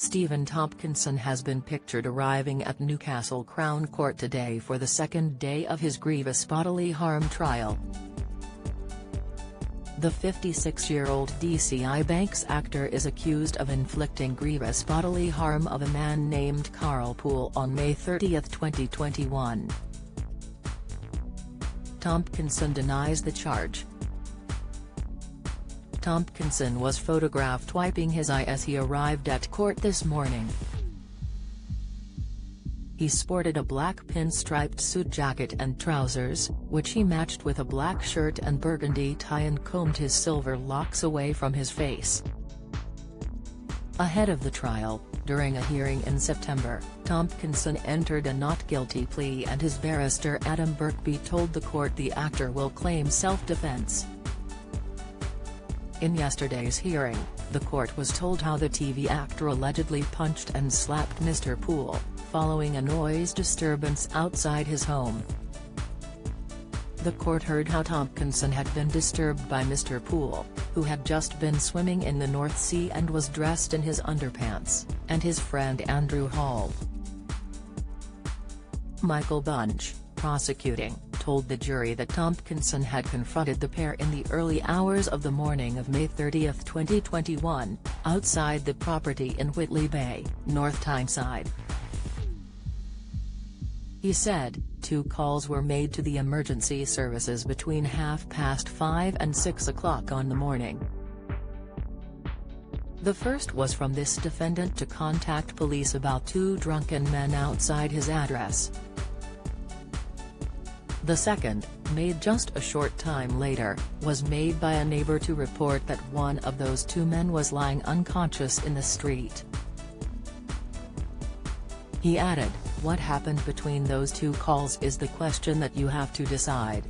Stephen Tompkinson has been pictured arriving at Newcastle Crown Court today for the second day of his grievous bodily harm trial. The 56-year-old DCI Banks actor is accused of inflicting grievous bodily harm of a man named Carl Poole on May 30, 2021. Tompkinson denies the charge. Tompkinson was photographed wiping his eye as he arrived at court this morning. He sported a black pinstriped suit jacket and trousers, which he matched with a black shirt and burgundy tie, and combed his silver locks away from his face. Ahead of the trial, during a hearing in September, Tompkinson entered a not guilty plea, and his barrister Adam Birkby told the court the actor will claim self-defense. In yesterday's hearing, the court was told how the TV actor allegedly punched and slapped Mr. Poole, following a noise disturbance outside his home. The court heard how Tompkinson had been disturbed by Mr. Poole, who had just been swimming in the North Sea and was dressed in his underpants, and his friend Andrew Hall. Michael Bunch, prosecuting, told the jury that Tompkinson had confronted the pair in the early hours of the morning of May 30, 2021, outside the property in Whitley Bay, North Tyneside. He said, 2 calls were made to the emergency services between 5:30 and 6 o'clock on the morning. The first was from this defendant to contact police about 2 drunken men outside his address. The second, made just a short time later, was made by a neighbor to report that one of those 2 men was lying unconscious in the street. He added, "What happened between those 2 calls is the question that you have to decide."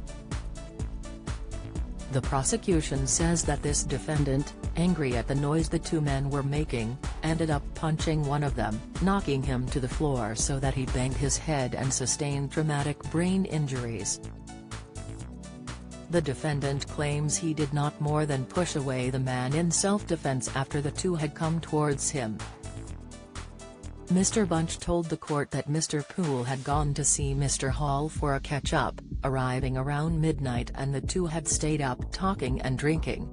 The prosecution says that this defendant, angry at the noise the 2 men were making, ended up punching one of them, knocking him to the floor so that he banged his head and sustained traumatic brain injuries. The defendant claims he did not more than push away the man in self-defense after the 2 had come towards him. Mr. Bunch told the court that Mr. Poole had gone to see Mr. Hall for a catch-up, arriving around midnight, and the 2 had stayed up talking and drinking.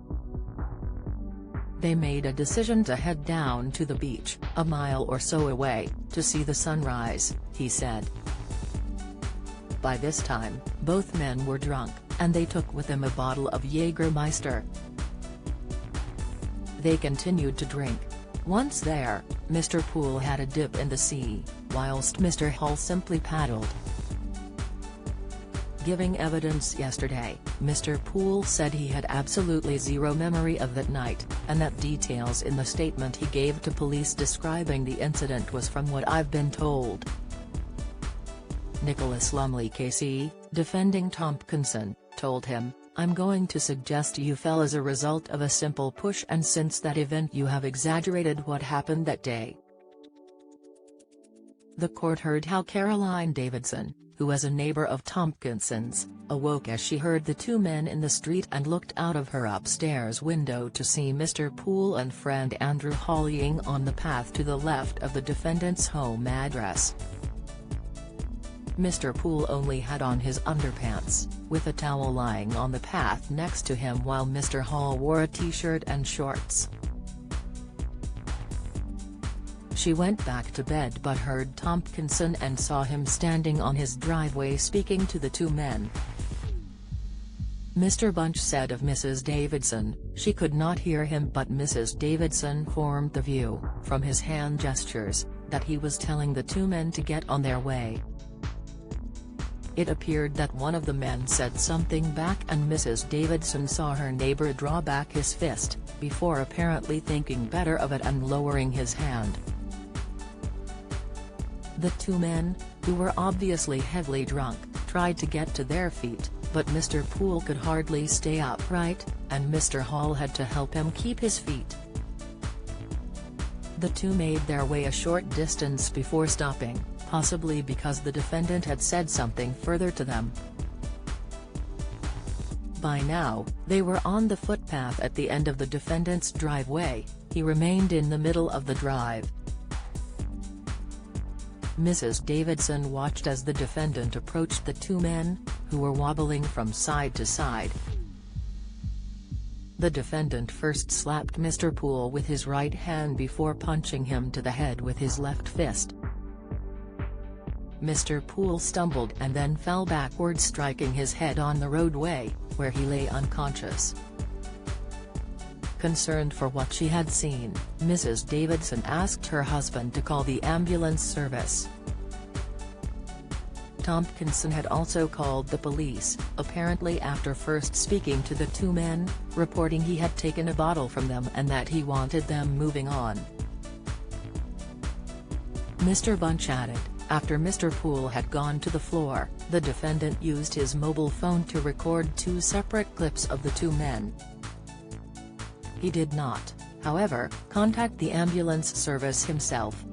They made a decision to head down to the beach, a mile or so away, to see the sunrise, he said. By this time, both men were drunk, and they took with them a bottle of Jägermeister. They continued to drink. Once there, Mr. Poole had a dip in the sea, whilst Mr. Hall simply paddled. Giving evidence yesterday, Mr. Poole said he had absolutely zero memory of that night, and that details in the statement he gave to police describing the incident was from what I've been told. Nicholas Lumley KC, defending Tompkinson, told him, "I'm going to suggest you fell as a result of a simple push, and since that event you have exaggerated what happened that day." The court heard how Caroline Davidson, who was a neighbor of Tompkinson's, awoke as she heard the 2 men in the street and looked out of her upstairs window to see Mr. Poole and friend Andrew Hall on the path to the left of the defendant's home address. Mr. Poole only had on his underpants, with a towel lying on the path next to him, while Mr. Hall wore a t-shirt and shorts. She went back to bed but heard Tompkinson and saw him standing on his driveway speaking to the 2 men. Mr. Bunch said of Mrs. Davidson, she could not hear him, but Mrs. Davidson formed the view, from his hand gestures, that he was telling the 2 men to get on their way. It appeared that one of the men said something back, and Mrs. Davidson saw her neighbor draw back his fist, before apparently thinking better of it and lowering his hand. The 2 men, who were obviously heavily drunk, tried to get to their feet, but Mr. Poole could hardly stay upright, and Mr. Hall had to help him keep his feet. The 2 made their way a short distance before stopping, possibly because the defendant had said something further to them. By now, they were on the footpath at the end of the defendant's driveway. He remained in the middle of the drive. Mrs. Davidson watched as the defendant approached the two men, who were wobbling from side to side. The defendant first slapped Mr. Poole with his right hand before punching him to the head with his left fist. Mr. Poole stumbled and then fell backwards, striking his head on the roadway, where he lay unconscious. Concerned for what she had seen, Mrs. Davidson asked her husband to call the ambulance service. Tompkinson had also called the police, apparently after first speaking to the two men, reporting he had taken a bottle from them and that he wanted them moving on. Mr. Bunch added, after Mr. Poole had gone to the floor, the defendant used his mobile phone to record two separate clips of the two men. He did not, however, contact the ambulance service himself.